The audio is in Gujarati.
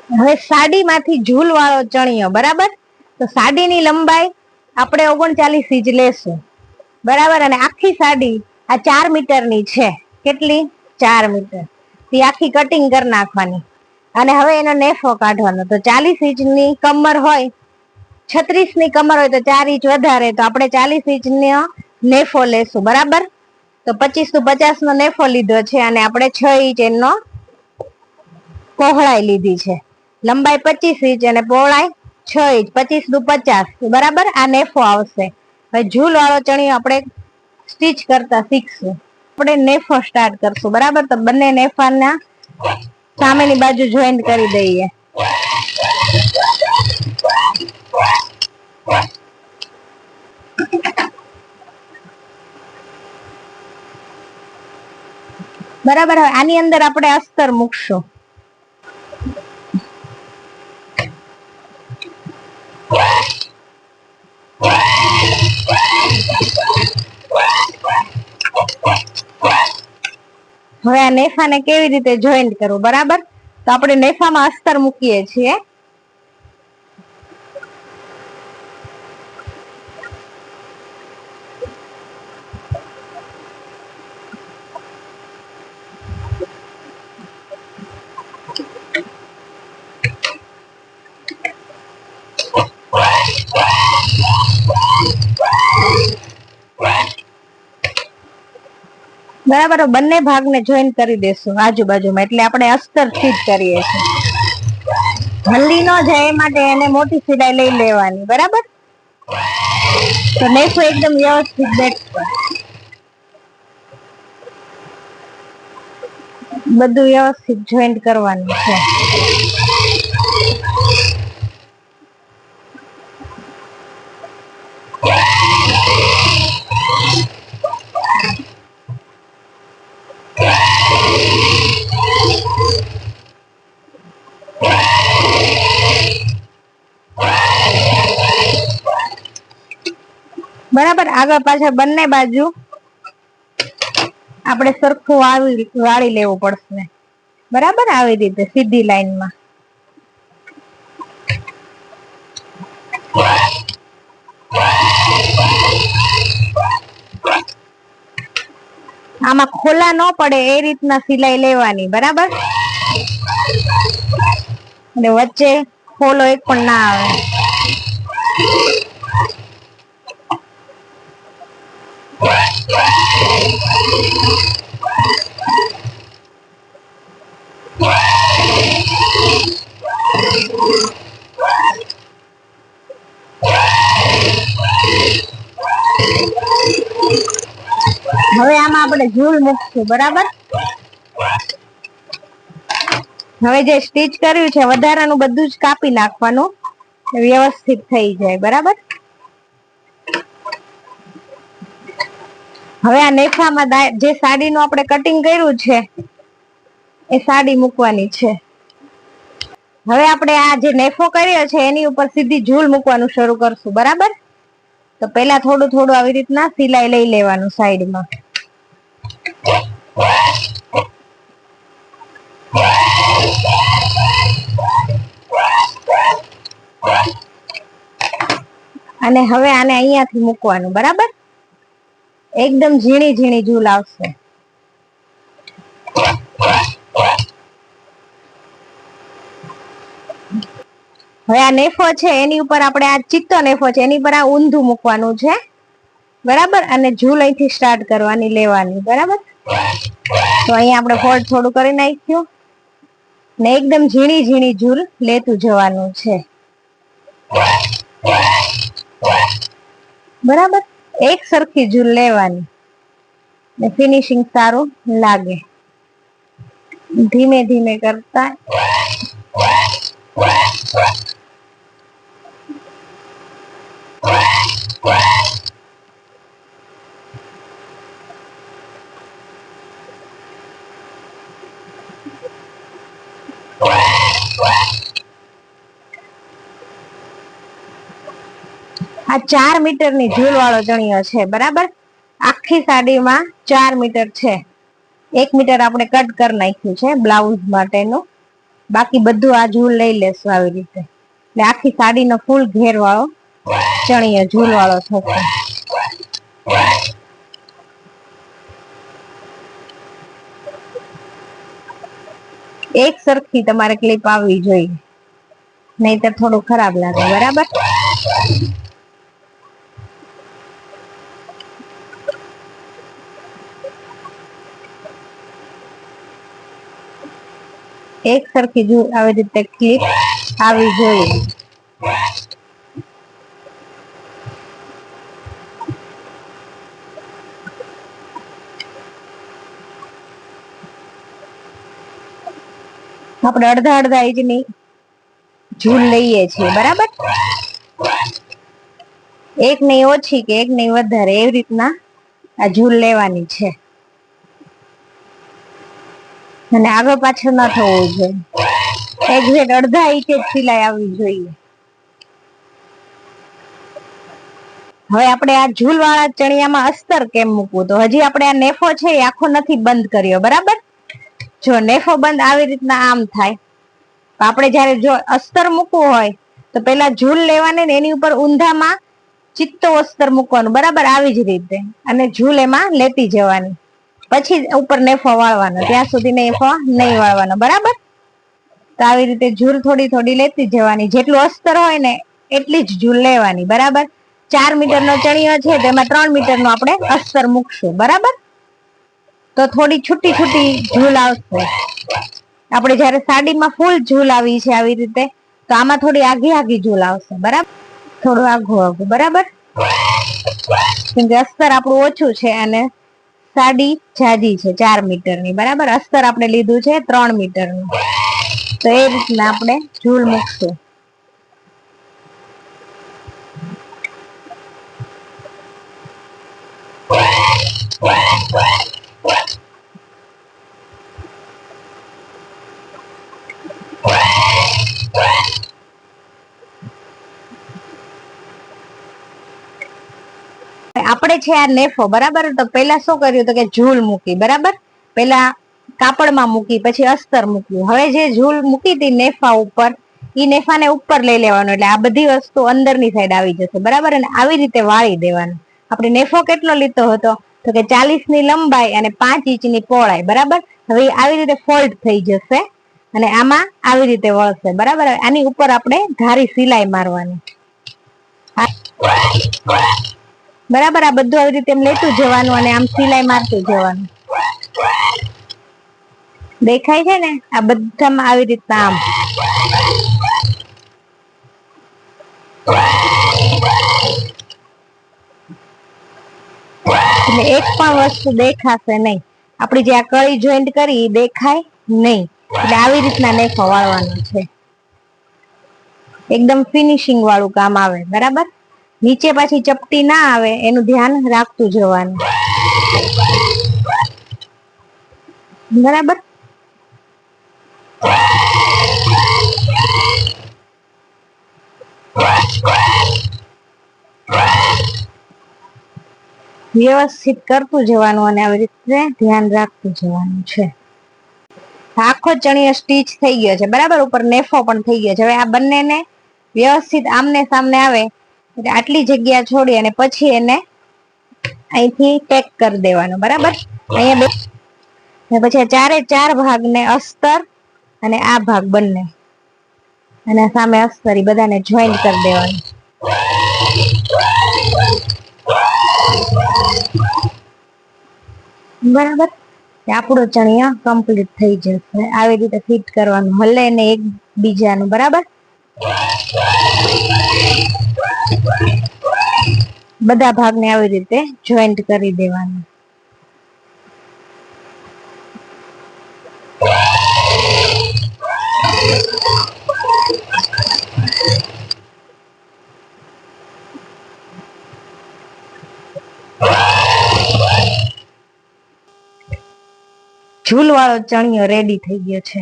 હવે સાડીમાંથી ઝૂલ વાળો ચણિયો, બરાબર. તો સાડીની લંબાઈ આપણે 39 ઇંચ લેશું, બરાબર. અને આખી સાડી આ 4 મીટરની છે. કેટલી? 4 મીટર. તે આખી કટિંગ કરી નાખવાની. અને હવે એનો નેફો કાઢવાનો. તો 40 ઇંચની કમર હોય, 36 ની કમર હોય તો 4 ઇંચ વધારે, તો આપણે 40 ઇંચનો નેફો લેશું, બરાબર. તો 25 to 50 નો નેફો લીધો છે અને આપણે 6 ઇંચ એનો પહોળાઈ લીધી છે. લંબાઈ 25 ઇંચ અને પહોળાઈ 6 ઇંચ, 25 to 50, બરાબર. આ નેફો આવશે. હવે ઝૂલ વાળો ચણિયો આપણે સ્ટીચ કરતા શીખશું. આપણે નેફો સ્ટાર્ટ કરશું, બરાબર. તો બંને નેફાના સામેની બાજુ જોઈન્ટ કરી દઈએ. બરાબર. આની અંદર આપણે અસ્તર મૂકશું. હવે આ નેફાને કેવી રીતે જોઈન્ટ કરવું, બરાબર. તો આપણે નેફામાં અસ્તર મૂકીએ છીએ. બરાબર. બંને ભાગને જોઈન્ટ કરી દેશું આજુબાજુમાં, એટલે આપણે અસ્તર સ્ટીચ કરીએ છીએ. હલ્દી ન જાય એ માટે એને મોટી સિલાઈ લઈ લેવાની, બરાબર. તો નેફો એકદમ વ્યવસ્થિત બેઠશે. બધું વ્યવસ્થિત જોઈન્ટ કરવાનું છે. બરાબર. આગળ પાછળ બંને બાજુ આપણે સરખું વાળી લેવું પડશે, બરાબર. આવી રીતે સીધી લાઈનમાં. આમાં ખોલા ન પડે એ રીતના સિલાઈ લેવાની, બરાબર. અને વચ્ચે ખોલો એક પણ ના આવે. હવે આમાં આપણે ઝૂલ મૂકશું, બરાબર. હવે જે સ્ટીચ કર્યું છે વધારાનું બધું જ કાપી નાખવાનું, વ્યવસ્થિત થઈ જાય, બરાબર. હવે આ નેફામાં જે સાડીનું આપણે કટિંગ કર્યું છે એ સાડી મૂકવાની છે. હવે આપણે આ જે નેફો કર્યો છે એની ઉપર સીધી ઝૂલ મૂકવાનું શરૂ કરશું, બરાબર. તો પહેલા થોડું થોડું આવી રીતના સિલાઈ લઈ લેવાનું સાઈડમાં. અને હવે આને અહીંયાથી મૂકવાનું, બરાબર. એકદમ ઝીણી ઝીણી ઝૂલ આવશે. હવે આ નેફો છે એની ઉપર આપણે આ ચિત્તો નેફો છે એની પર આ ઊંધું મૂકવાનું છે, બરાબર. અને ઝૂલ અહીંથી સ્ટાર્ટ કરવાની લેવાની, બરાબર. તો અહીંયા આપણે ફોલ્ડ થોડું કરી નાખ્યું ને એકદમ ઝીણી ઝીણી ઝૂલ લેતું જવાનું છે, બરાબર. એક સરખી ઝૂલ લેવાની ને ફિનિશિંગ સારું લાગે. ધીમે ધીમે કરતા આ 4 મીટરની ઝૂલ વાળો ચણિયો છે, બરાબર. આખી સાડીમાં 4 મીટર છે. 1 મીટર આપણે કટ કરી નાખ્યું છે બ્લાઉઝ માટેનું. બાકી બધું આ ઝૂલ લઈ લેશું આવી રીતે. એટલે આખી સાડીનો ફૂલ ઘેર વાળો ચણિયો ઝૂલ વાળો થશે. એક સરખી તમારે ક્લિપ આવવી જોઈએ, નહીતર થોડું ખરાબ લાગે. બરાબર, એક સરખી આવી રીતે ક્લિપ આવી જોઈએ. આપણે અડધા અડધા ઇંચની ઝૂલ લઈએ છીએ. બરાબર, એક નહીં ઓછી કે એક નહીં વધારે, એવી રીતના આ ઝૂલ લેવાની છે. અને આગળ પાછળ ના થવું જોઈએ. એક્ઝેક્ટ અડધા ઇંચ જ સિલાઈ આવવી જોઈએ. હવે આપણે આ ઝૂલ વાળા ચણિયામાં અસ્તર કેમ મૂકવું? તો હજી આપણે આ નેફો છે એ આખો નથી બંધ કર્યો. બરાબર, જો નેફો બંધ આવી રીતના આમ થાય. આપણે જયારે જો અસ્તર મૂકવું હોય તો પેલા ઝૂલ લેવાની ને એની ઉપર ઊંધામાં ચિત્તો અસ્તર મૂકવાનું. બરાબર, આવી જ રીતે. અને ઝૂલ એમાં લેતી જવાની, પછી ઉપર નેફો વાળવાનો. ત્યાં સુધી નેફો નહીં વાળવાનો. બરાબર, તો આવી રીતે ઝૂલ થોડી થોડી લેતી જવાની. જેટલું અસ્તર હોય ને એટલી જ ઝૂલ લેવાની. બરાબર, 4 મીટરનો ચણિયો છે તેમાં 3 મીટરનું આપણે અસ્તર મૂકશું. બરાબર, તો થોડી છૂટી છૂટી ઝૂલ આવશે. આપણે જયારે સાડીમાં ફૂલ ઝૂલ આવી છે આવી રીતે, તો આમાં થોડી આઘી આઘી ઝૂલ આવશે. બરાબર, થોડું આઘું આઘું. બરાબર, કેમ કે અસ્તર આપણું ઓછું છે અને સાડી જાજી છે 4 મીટરની. બરાબર, અસ્તર આપણે લીધું છે 3 મીટરનું. તો એ રીતના આપણે ઝૂલ મૂકશું. આપણે છે આ નેફો. બરાબર, તો પેલા શું કર્યું તો કે ઝૂલ મૂકી. બરાબર, પેલા કાપડમાં મૂકી, પછી અસ્તર મૂક્યું. હવે જે ઝૂલ મૂકી હતી નેફા ઉપર, ઈ નેફાને ઉપર લઈ લેવાનું. એટલે આ બધી વસ્તુ અંદરની સાઈડ આવી જશે. બરાબર, અને આવી રીતે વાળી દેવાનું. આપણે નેફો કેટલો લીધો હતો તો કે 40 ની લંબાઈ અને 5 ઇંચની પહોળાઈ. બરાબર, હવે આવી રીતે ફોલ્ડ થઈ જશે અને આમાં આવી રીતે વળશે. બરાબર, આની ઉપર આપણે ધારી સિલાઈ મારવાની. બરાબર, આ બધું આવી રીતે એમ લેતું જવાનું અને આમ સિલાઈ મારતું જવાનું. દેખાય છે ને? આ બધામાં આવી રીતના આમ. એટલે એક પણ વસ્તુ દેખાશે નહીં. આપડી જે આ કળી જોઈન્ટ કરી દેખાય નહીં. એટલે આવી રીતના નેફો વાળવાનો છે. એકદમ ફિનિશિંગ વાળું કામ આવે. બરાબર, નીચે પાછી ચપટી ના આવે એનું ધ્યાન રાખતું જવાનું. બરાબર, વ્યવસ્થિત કરતું જવાનું અને આવી રીતે ધ્યાન રાખતું જવાનું છે. આખો ચણિયો સ્ટીચ થઈ ગયો છે. બરાબર, ઉપર નેફો પણ થઈ ગયો છે. હવે આ બંનેને વ્યવસ્થિત આમને સામને આવે એટલે આટલી જગ્યા છોડી અને પછી એને અહીંથી પેક કરી દેવાનું. બરાબર, અહીંયા પછી 4 ભાગને અસ્તર અને આ ભાગ બંને અને સામે અસ્તર બધાને જોઈન્ટ કરી દેવાનું. બરાબર, આપણો ચણિયો કમ્પ્લીટ થઈ જશે. આવી રીતે ફિટ કરવાનું, હલે ને એક બીજાનું. બરાબર, બધા ભાગને આવી રીતે જોઈન્ટ કરી દેવાનું. ઝૂલ વાળો ચણિયો રેડી થઈ ગયો છે.